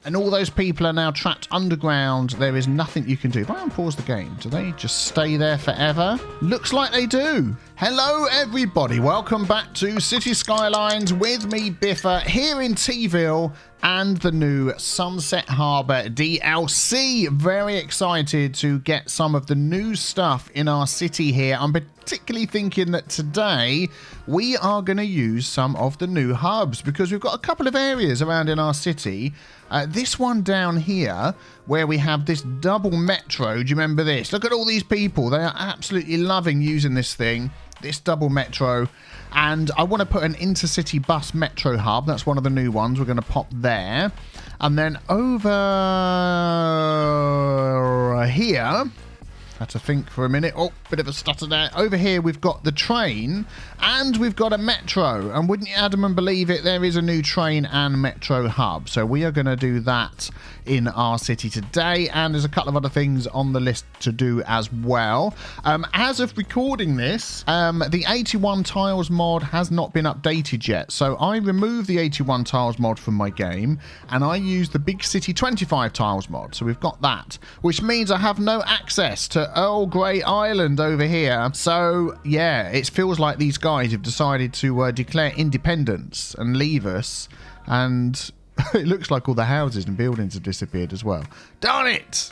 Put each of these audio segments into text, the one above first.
And all those people are now trapped underground. There is nothing you can do. If I unpause the game, do they just stay there forever? Looks like they do. Hello, everybody. Welcome back to Cities Skylines with me, Biffa, here in TeaVille and the new Sunset Harbour DLC. Very excited to get some of the new stuff in our city here. I'm particularly thinking that today we are going to use some of the new hubs because we've got a couple of areas around in our city. This one down here where we have this double metro. Do you remember this? Look at all these people. They are absolutely loving using this thing, this double metro. And I want to put an Intercity Bus metro hub. That's one of the new ones. We're going to pop there. And then over here, had to think for a minute. Oh, bit of a stutter there. Over here, we've got the train and we've got a metro. And wouldn't you, Adam, and believe it, there is a new train and metro hub. So we are going to do that in our city today. And there's a couple of other things on the list to do as well. As of recording this, the 81 tiles mod has not been updated yet. So I removed the 81 tiles mod from my game and I used the Big City 25 tiles mod. So we've got that, which means I have no access to Earl Grey Island over here. So yeah, it feels like these guys have decided to declare independence and leave us, and it looks like all the houses and buildings have disappeared as well. Darn it!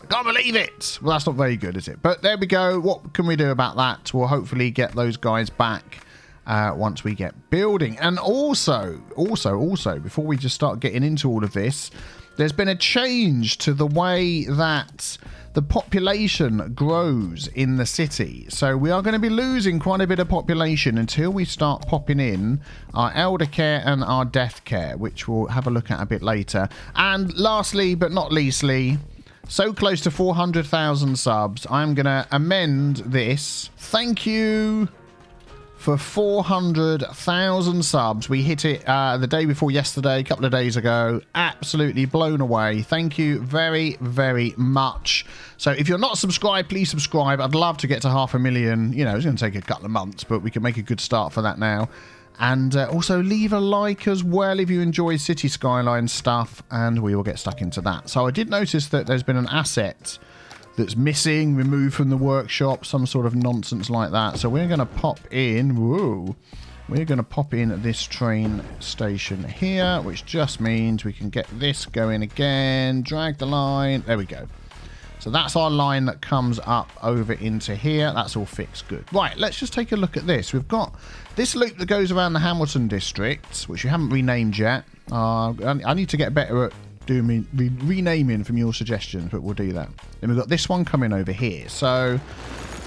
I can't believe it! Well, that's not very good, is it? But there we go. What can we do about that? We'll hopefully get those guys back once we get building. And also, before we just start getting into all of this, there's been a change to the way that the population grows in the city. So we are going to be losing quite a bit of population until we start popping in our elder care and our death care, which we'll have a look at a bit later. And lastly, but not leastly, so close to 400,000 subs, I'm going to amend this. Thank you for 400,000 subs. We hit it the day before yesterday, a couple of days ago. Absolutely blown away. Thank you very, very much. So if you're not subscribed, please subscribe. I'd love to get to 500,000. You know, it's going to take a couple of months, but we can make a good start for that now. And also leave a like as well if you enjoy City Skylines stuff, and we will get stuck into that. So I did notice that there's been an asset that's missing, removed from the workshop, some sort of nonsense like that. So we're going to pop in, whoa, we're going to pop in this train station here, which just means we can get this going again, drag the line, there we go. So that's our line that comes up over into here. That's all fixed, good. Right, let's just take a look at this. We've got this loop that goes around the Hamilton district, which you haven't renamed yet. I need to get better at doing renaming from your suggestions, but we'll do that. Then we've got this one coming over here. So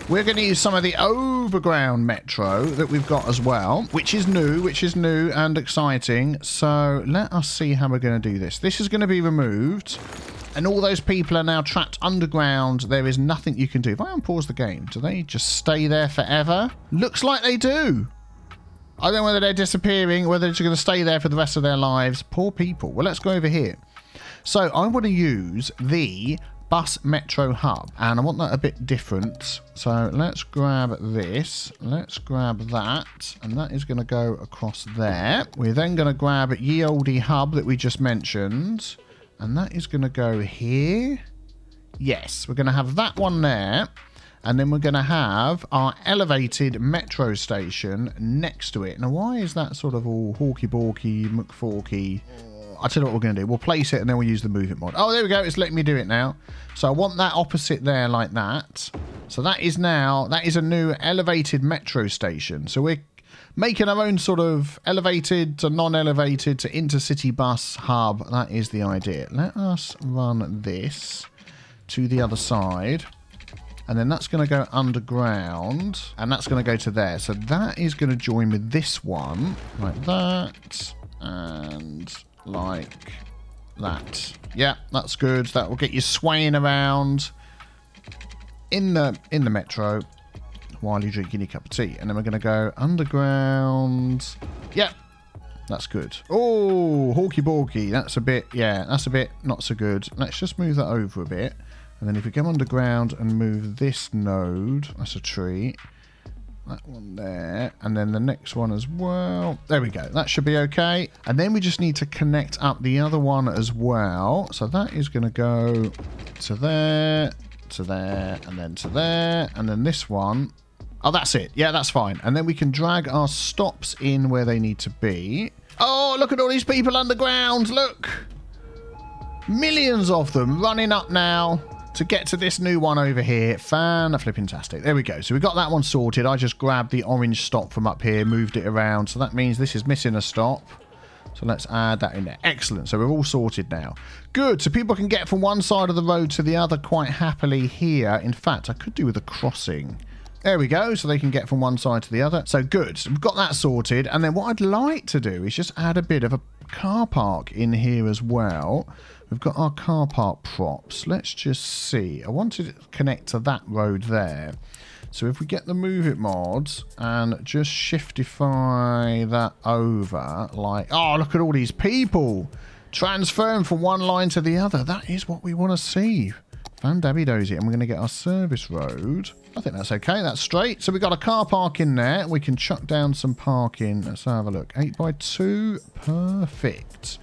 we're going to use some of the Overground Metro that we've got as well, which is new and exciting. So let us see how we're going to do this. This is going to be removed. And all those people are now trapped underground. There is nothing you can do. If I unpause the game, do they just stay there forever? Looks like they do. I don't know whether they're disappearing, whether they're just going to stay there for the rest of their lives. Poor people. Well, let's go over here. So I want to use the bus metro hub, and I want that a bit different. So let's grab this. Let's grab that, and that is going to go across there. We're then going to grab ye olde hub that we just mentioned. And that is going to go here. Yes, we're going to have that one there. And then we're going to have our elevated metro station next to it. Now, why is that sort of all hawky-balky, McForky? I'll tell you what we're going to do. We'll place it and then we'll use the move it mod. Oh, there we go. It's letting me do it now. So I want that opposite there like that. So that is a new elevated metro station. So we're making our own sort of elevated to non-elevated to intercity bus hub. That is the idea. Let us run this to the other side. And then that's going to go underground. And that's going to go to there. So that is going to join with this one. Like that. And like that. Yeah, that's good. That will get you swaying around in the metro while you're drinking your cup of tea. And then we're going to go underground. Yep, that's good. Oh, hawky-balky. That's a bit, yeah, that's a bit not so good. Let's just move that over a bit. And then if we go underground and move this node, that's a tree. That one there. And then the next one as well. There we go. That should be okay. And then we just need to connect up the other one as well. So that is going to go to there, to there, and then to there. And then this one. Oh, that's it. Yeah, that's fine. And then we can drag our stops in where they need to be. Oh, look at all these people underground. Look. Millions of them running up now to get to this new one over here. Fan-flipping-tastic. There we go. So we got that one sorted. I just grabbed the orange stop from up here, moved it around. So that means this is missing a stop. So let's add that in there. Excellent. So we're all sorted now. Good. So people can get from one side of the road to the other quite happily here. In fact, I could do with a crossing. There we go. So they can get from one side to the other. So good. So we've got that sorted. And then what I'd like to do is just add a bit of a car park in here as well. We've got our car park props. Let's just see. I wanted to connect to that road there. So if we get the Move It mods and just shiftify that over like... Oh, look at all these people transferring from one line to the other. That is what we want to see. Fan-dabby-dozy. And we're going to get our service road. I think that's okay. That's straight. So we've got a car park in there. We can chuck down some parking. Let's have a look. 8x2. Perfect.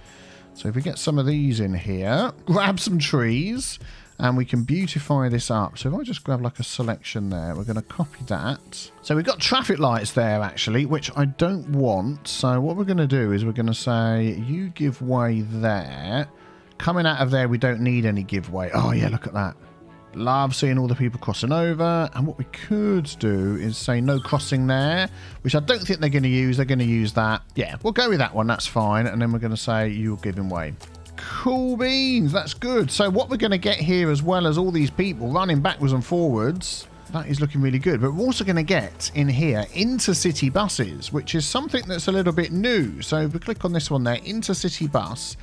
So if we get some of these in here, grab some trees, and we can beautify this up. So if I just grab like a selection there, we're going to copy that. So we've got traffic lights there, actually, which I don't want. So what we're going to do is we're going to say, you give way there. Coming out of there, we don't need any giveaway. Oh, yeah, look at that. Love seeing all the people crossing over. And what we could do is say no crossing there, which I don't think they're going to use. They're going to use that. Yeah, we'll go with that one. That's fine. And then we're going to say you're giving way. Cool beans. That's good. So what we're going to get here, as well as all these people running backwards and forwards, that is looking really good. But we're also going to get in here Intercity Buses, which is something that's a little bit new. So if we click on this one there, Intercity Bus,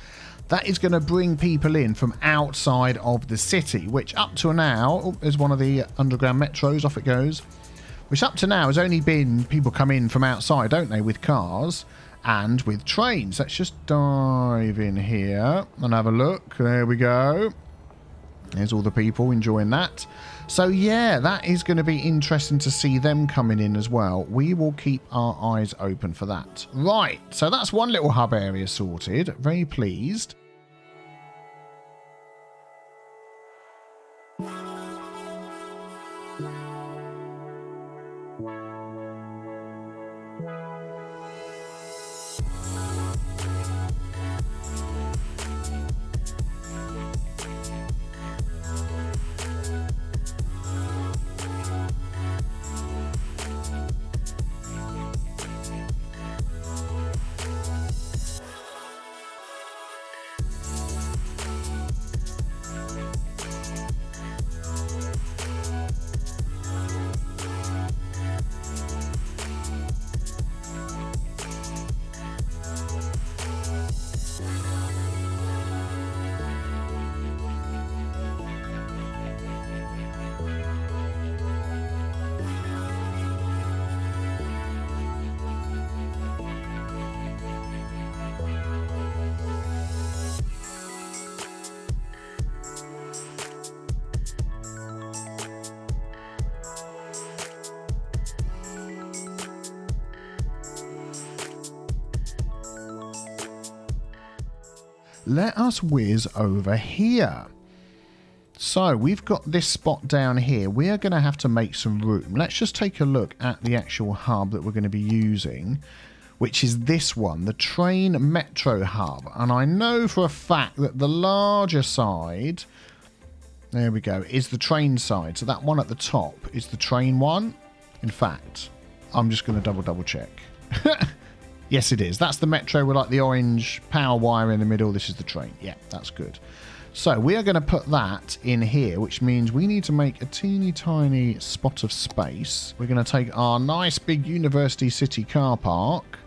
that is going to bring people in from outside of the city, which up to now is one of the underground metros. Off it goes. Which up to now has only been people come in from outside, don't they, with cars and with trains. Let's just dive in here and have a look. There we go. There's all the people enjoying that. So yeah, that is going to be interesting to see them coming in as well. We will keep our eyes open for that. Right, so that's one little hub area sorted. Very pleased. Let us whiz over here. So we've got this spot down here. We are going to have to make some room. Let's just take a look at the actual hub that we're going to be using, which is this one, the train metro hub. And I know for a fact that the larger side, there we go, is the train side. So that one at the top is the train one. In fact, I'm just going to double check. Yes, it is. That's the metro with like the orange power wire in the middle. This is the train. Yeah, that's good. So we are going to put that in here, which means we need to make a teeny tiny spot of space. We're going to take our nice big University City car park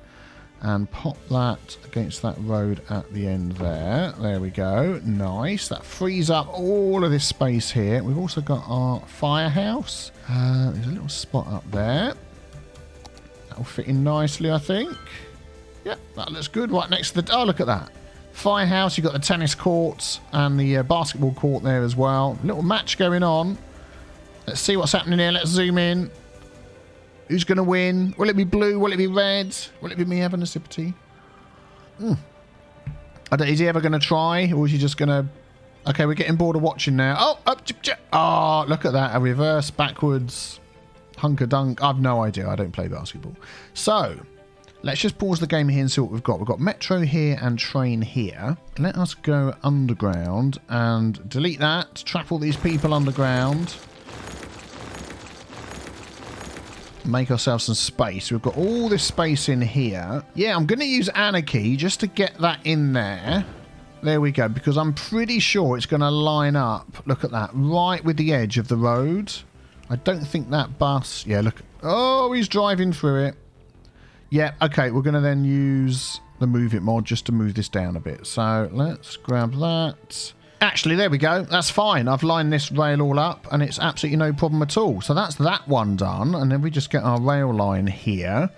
and pop that against that road at the end there. There we go. Nice. That frees up all of this space here. We've also got our firehouse. There's a little spot up there. That'll fit in nicely, I think. Yeah, that looks good. Right next to the... Oh, look at that. Firehouse. You've got the tennis courts and the basketball court there as well. Little match going on. Let's see what's happening here. Let's zoom in. Who's going to win? Will it be blue? Will it be red? Will it be me having a sip of tea? Is he ever going to try? Or is he just going to... Okay, we're getting bored of watching now. Oh, oh, look at that. A reverse, backwards, hunker-dunk. I've no idea. I don't play basketball. So, let's just pause the game here and see what we've got. We've got metro here and train here. Let us go underground and delete that. Trap all these people underground. Make ourselves some space. We've got all this space in here. Yeah, I'm going to use Anarchy just to get that in there. There we go, because I'm pretty sure it's going to line up. Look at that, right with the edge of the road. I don't think that bus... Yeah, look. Oh, he's driving through it. Yeah, okay, we're going to then use the Move It mod just to move this down a bit. So let's grab that. Actually, there we go. That's fine. I've lined this rail all up and it's absolutely no problem at all. So that's that one done. And then we just get our rail line here.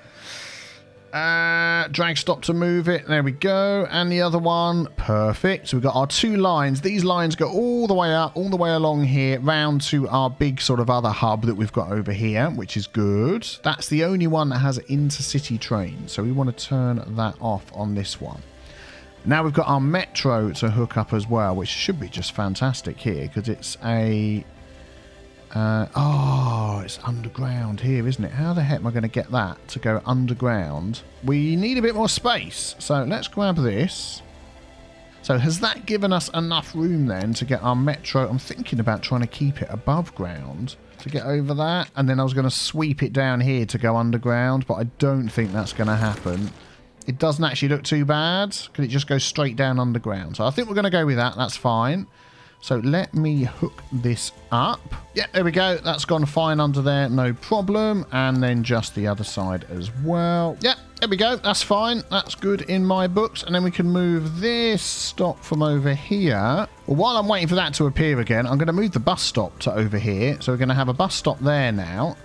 Drag stop to move it. There we go. And the other one. Perfect. So we've got our two lines. These lines go all the way up, all the way along here, round to our big sort of other hub that we've got over here, which is good. That's the only one that has intercity trains. So we want to turn that off on this one. Now we've got our metro to hook up as well, which should be just fantastic here because it's a... oh, it's underground here, isn't it? How the heck am I going to get that to go underground? We need a bit more space. So let's grab this. So has that given us enough room then to get our metro? I'm thinking about trying to keep it above ground to get over that. And then I was going to sweep it down here to go underground, but I don't think that's going to happen. It doesn't actually look too bad. Could it just go straight down underground? So I think we're going to go with that. That's fine. So let me hook this up. Yeah, there we go. That's gone fine under there. No problem. And then just the other side as well. Yeah, there we go. That's fine. That's good in my books. And then we can move this stop from over here. Well, while I'm waiting for that to appear again, I'm going to move the bus stop to over here. So we're going to have a bus stop there now.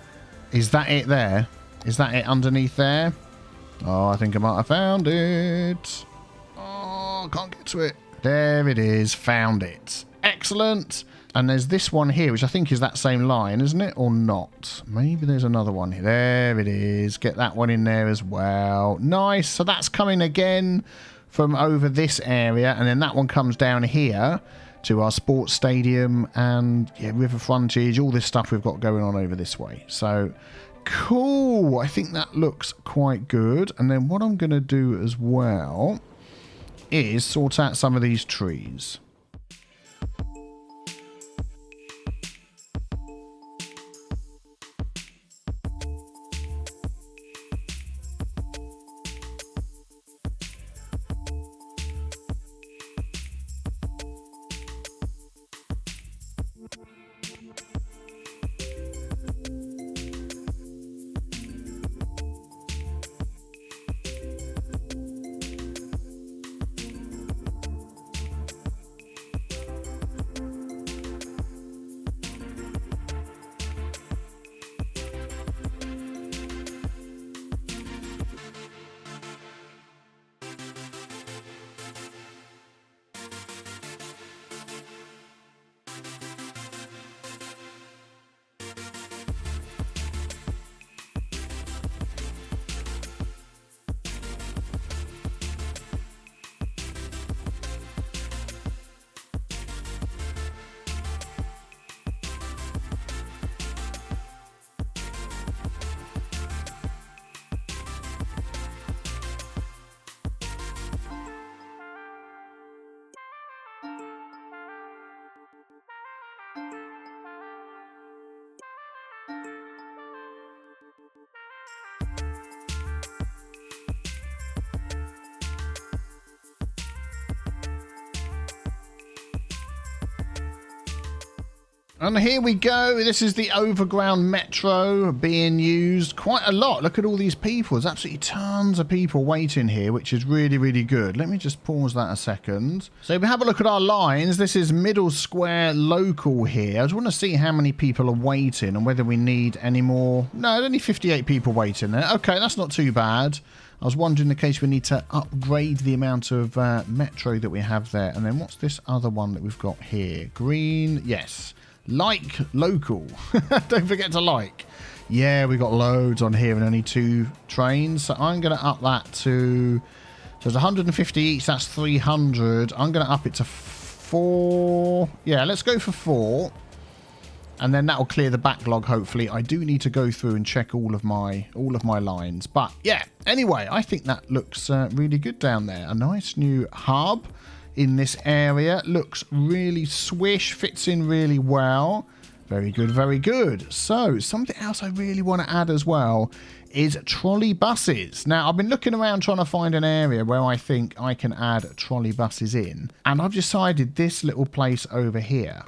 Is that it there? Is that it underneath there? Oh, I think I might have found it. Oh, can't get to it. There it is. Found it. Excellent. And there's this one here, which I think is that same line, isn't it? Or not? Maybe there's another one here. There it is. Get that one in there as well. Nice. So that's coming again from over this area. And then that one comes down here to our sports stadium and yeah, river frontage, all this stuff we've got going on over this way. So... cool. I think that looks quite good. And then what I'm going to do as well is sort out some of these trees. And here we go. This is the Overground Metro being used quite a lot. Look at all these people. There's absolutely tons of people waiting here, which is really, really good. Let me just pause that a second. So if we have a look at our lines, this is Middle Square Local here. I just want to see how many people are waiting and whether we need any more. No, only 58 people waiting there. Okay, that's not too bad. I was wondering in case we need to upgrade the amount of metro that we have there. And then what's this other one that we've got here? Green, yes. Like local. Don't forget to like. Yeah, we got loads on here and only 2 trains. So I'm going to up that to... So it's 150 each. That's 300. I'm going to up it to 4. Yeah, let's go for 4. And then that'll clear the backlog, hopefully. I do need to go through and check all of my lines. But yeah, anyway, I think that looks really good down there. A nice new hub in this area. Looks really swish, fits in really well. Very good, very good. So something else I really want to add as well is trolley buses. Now, I've been looking around trying to find an area where I think I can add trolley buses in. And I've decided this little place over here.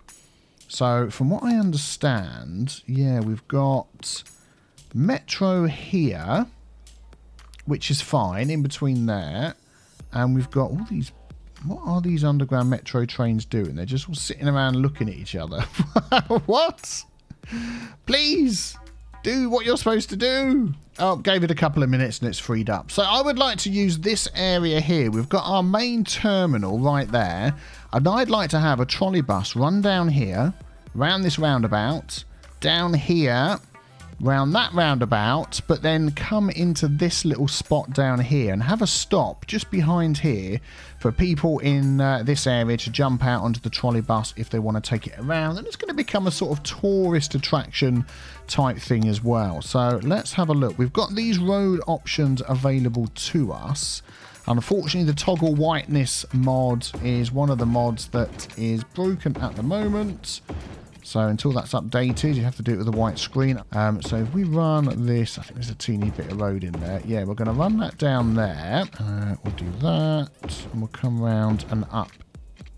So from what I understand, yeah, we've got Metro here, which is fine in between there. And we've got all these... What are these underground metro trains doing? They're just all sitting around looking at each other. What? Please do what you're supposed to do. Oh, gave it a couple of minutes and it's freed up. So I would like to use this area here. We've got our main terminal right there. And I'd like to have a trolley bus run down here, round this roundabout, down here, round that roundabout, but then come into this little spot down here and have a stop just behind here for people in this area to jump out onto the trolley bus if they want to take it around. And it's going to become a sort of tourist attraction type thing as well. So let's have a look. We've got these road options available to us. Unfortunately, the toggle whiteness mod is one of the mods that is broken at the moment. So until that's updated, you have to do it with a white screen. So if we run this, I think there's a teeny bit of road in there. Yeah, we're going to run that down there. We'll do that. And we'll come around and up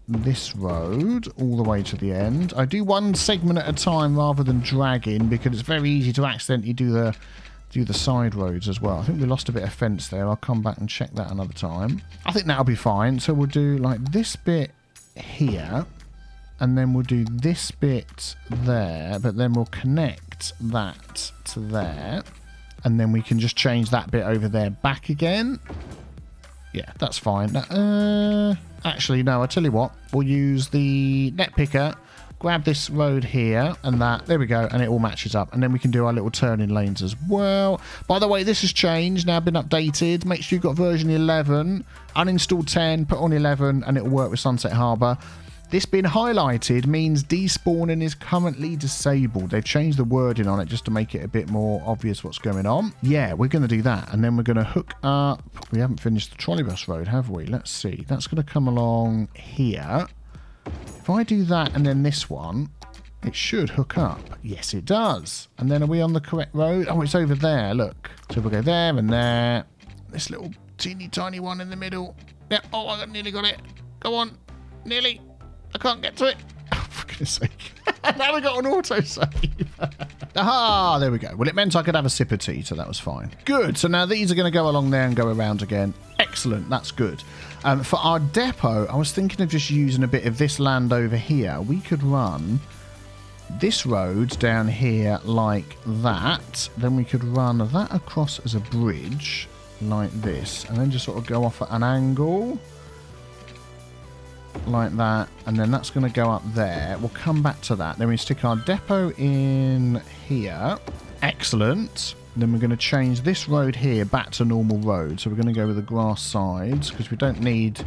this road all the way to the end. I do one segment at a time rather than dragging because it's very easy to accidentally do the side roads as well. I think we lost a bit of fence there. I'll come back and check that another time. I think that'll be fine. So we'll do like this bit here. And then we'll do this bit there, but then we'll connect that to there. And then we can just change that bit over there back again. Yeah, that's fine. Actually, no, I'll tell you what. We'll use the net picker, grab this road here and that. There we go, and it all matches up. And then we can do our little turning lanes as well. By the way, this has changed, now been updated. Make sure you've got version 11. Uninstall 10, put on 11, and it will work with Sunset Harbour. This being highlighted means despawning is currently disabled. They've changed the wording on it just to make it a bit more obvious what's going on. Yeah, we're going to do that. And then we're going to hook up... We haven't finished the trolley bus road, have we? Let's see. That's going to come along here. If I do that and then this one, it should hook up. Yes, it does. And then are we on the correct road? Oh, it's over there. Look. So we'll go there and there. This little teeny tiny one in the middle. Yeah. Oh, I nearly got it. Go on. Nearly. I can't get to it. Oh, for goodness sake. Now we got an autosave. Aha, there we go. Well, it meant I could have a sip of tea, so that was fine. Good. So now these are going to go along there and go around again. Excellent. That's good. For our depot, I was thinking of just using a bit of this land over here. We could run this road down here like that. Then we could run that across as a bridge like this. And then just sort of go off at an angle like that, and then that's going to go up there. We'll come back to that. Then we stick our depot in here. Excellent. Then we're going to change this road here back to normal road. So we're going to go with the grass sides because we don't need...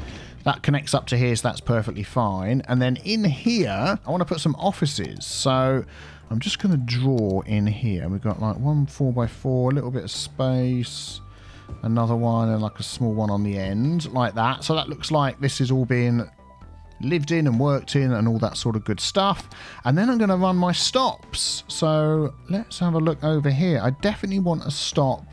That connects up to here, so that's perfectly fine. And then in here, I want to put some offices. So I'm just going to draw in here. We've got like one 4x4, a little bit of space, another one, and like a small one on the end, like that. So that looks like this is all being lived in and worked in and all that sort of good stuff. And then I'm going to run my stops. So let's have a look over here. I definitely want a stop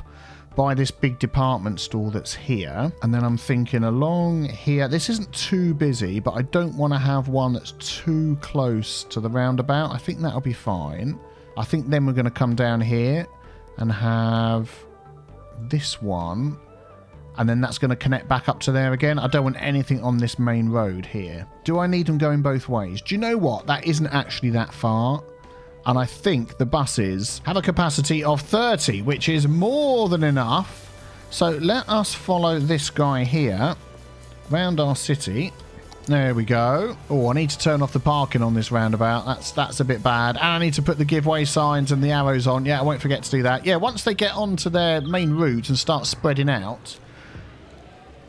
by this big department store that's here. And then I'm thinking along here, this isn't too busy, but I don't want to have one that's too close to the roundabout. I think that'll be fine. I think then we're going to come down here and have this one. And then that's going to connect back up to there again. I don't want anything on this main road here. Do I need them going both ways? Do you know what? That isn't actually that far. And I think the buses have a capacity of 30, which is more than enough. So let us follow this guy here around our city. There we go. Oh, I need to turn off the parking on this roundabout. That's a bit bad. And I need to put the giveaway signs and the arrows on. Yeah, I won't forget to do that. Yeah, once they get onto their main route and start spreading out,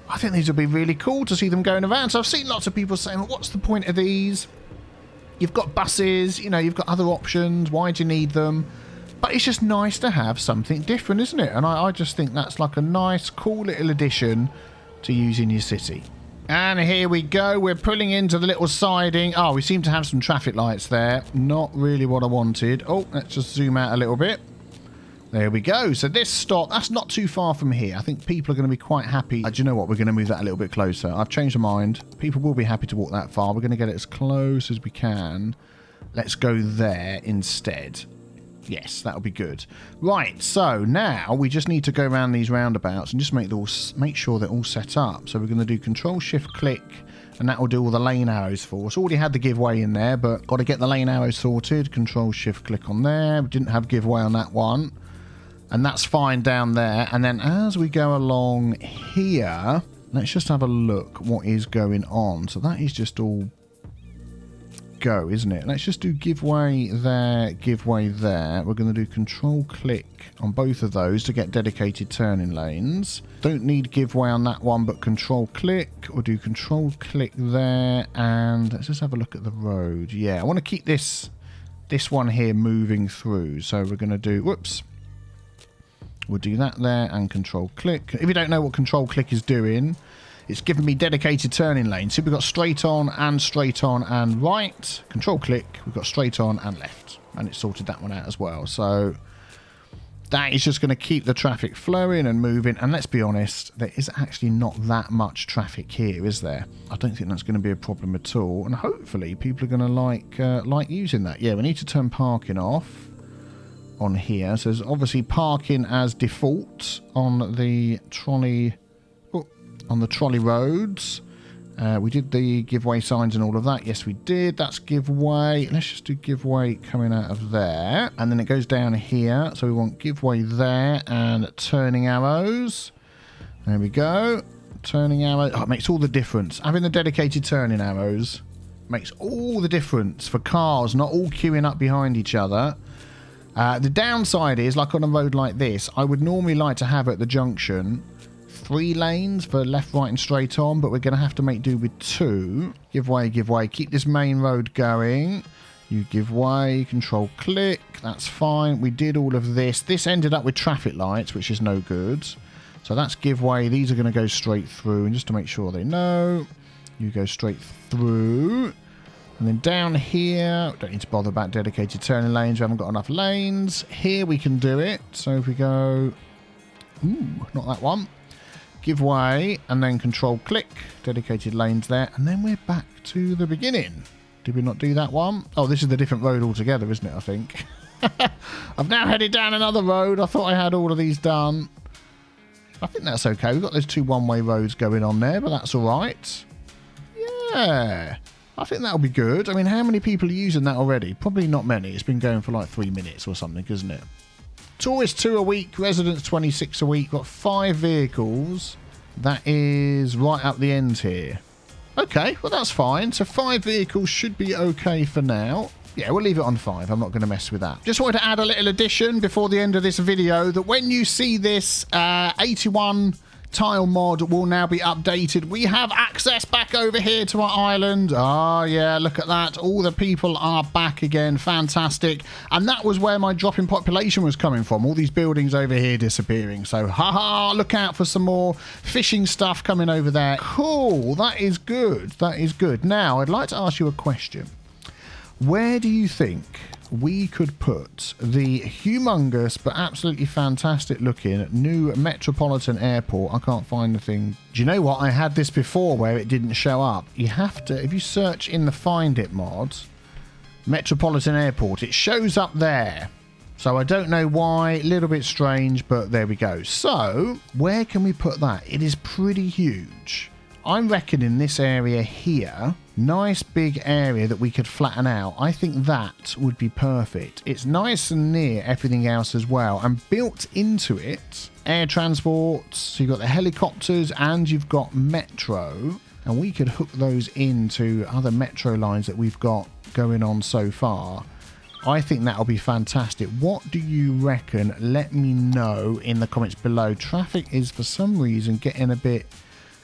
I think these will be really cool to see them going around. So I've seen lots of people saying, well, what's the point of these? You've got buses, you know, you've got other options. Why do you need them? But it's just nice to have something different, isn't it? And I just think that's like a nice, cool little addition to use in your city. And here we go. We're pulling into the little siding. Oh, we seem to have some traffic lights there. Not really what I wanted. Oh, let's just zoom out a little bit. There we go. So this stop, that's not too far from here. I think people are going to be quite happy. Do you know what? We're going to move that a little bit closer. I've changed my mind. People will be happy to walk that far. We're going to get it as close as we can. Let's go there instead. Yes, that'll be good. Right, so now we just need to go around these roundabouts and just make sure they're all set up. So we're going to do Control-Shift-Click, and that will do all the lane arrows for us. Already had the giveaway in there, but got to get the lane arrows sorted. Control-Shift-Click on there. We didn't have giveaway on that one. And that's fine down there. And then as we go along here, let's just have a look what is going on. So that is just all go, isn't it? Let's just do giveaway there, giveaway there. We're going to do control click on both of those to get dedicated turning lanes. Don't need giveaway on that one, but control click. We'll do control click there, and let's just have a look at the road. Yeah, I want to keep this one here moving through. So we're going to do, whoops. We'll do that there and control click. If you don't know what control click is doing, it's giving me dedicated turning lanes. So we've got straight on and right. Control click, we've got straight on and left. And it sorted that one out as well. So that is just going to keep the traffic flowing and moving. And let's be honest, there is actually not that much traffic here, is there? I don't think that's going to be a problem at all. And hopefully people are going to like using that. Yeah, we need to turn parking off on here. So there's obviously parking as default on the trolley roads. We did the giveaway signs and all of that. Yes, we did. That's giveaway. Let's just do giveaway coming out of there. And then it goes down here. So we want giveaway there and turning arrows. There we go. Turning arrows. Oh, it makes all the difference. Having the dedicated turning arrows makes all the difference for cars not all queuing up behind each other. The downside is, like on a road like this, I would normally like to have at the junction 3 lanes for left, right and straight on, but we're going to have to make do with 2. Give way, keep this main road going. You give way, control click, that's fine. We did all of this. This ended up with traffic lights, which is no good. So that's give way. These are going to go straight through, and just to make sure they know, you go straight through. And then down here, don't need to bother about dedicated turning lanes. We haven't got enough lanes. Here we can do it. So if we go, ooh, not that one. Give way and then control click, dedicated lanes there, and then we're back to the beginning. Did we not do that one? Oh, this is the different road altogether, isn't it? I think. I've now headed down another road. I thought I had all of these done. I think that's okay. We've got those 2 one-way roads going on there, but that's all right. Yeah, I think that'll be good. I mean, how many people are using that already? Probably not many. It's been going for like 3 minutes or something, isn't it? Tourists 2 a week, residents 26 a week. Got 5 vehicles. That is right up the end here. Okay, well that's fine. So 5 vehicles should be okay for now. Yeah, we'll leave it on 5. I'm not going to mess with that. Just wanted to add a little addition before the end of this video that when you see this 81 tile mod will now be updated. We have access back over here to our island. Oh yeah, look at that. All the people are back again. Fantastic. And that was where my drop in population was coming from. All these buildings over here disappearing. So haha, look out for some more fishing stuff coming over there. Cool, that is good. That is good. Now I'd like to ask you a question. Where do you think we could put the humongous but absolutely fantastic looking new Metropolitan Airport? I can't find the thing. Do you know what? I had this before where it didn't show up. You have to, if you search in the Find It mod, Metropolitan Airport, it shows up there. So I don't know why, a little bit strange, but there we go. So where can we put that? It is pretty huge. I reckon in this area here, nice big area that we could flatten out. I think that would be perfect. It's nice and near everything else as well. And built into it, air transport. So you've got the helicopters and you've got metro. and we could hook those into other metro lines that we've got going on so far. I think that'll be fantastic. What do you reckon? Let me know in the comments below. Traffic is for some reason getting a bit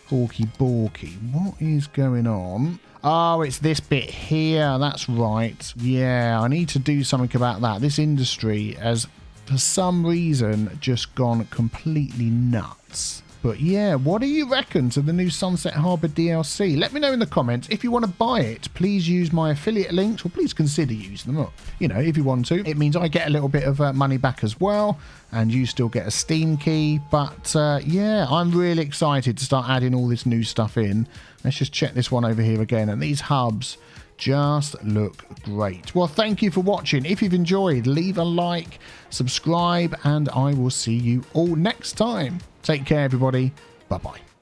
hawky-balky. What is going on? Oh, it's this bit here. That's right. Yeah, I need to do something about that. This industry has, for some reason, just gone completely nuts. But yeah, what do you reckon to the new Sunset Harbour DLC? Let me know in the comments. If you want to buy it, please use my affiliate links, or please consider using them. You know, if you want to. It means I get a little bit of money back as well, and you still get a Steam key. But yeah, I'm really excited to start adding all this new stuff in. Let's just check this one over here again. And these hubs just look great. Well, thank you for watching. If you've enjoyed, leave a like, subscribe, and I will see you all next time. Take care, everybody. Bye-bye.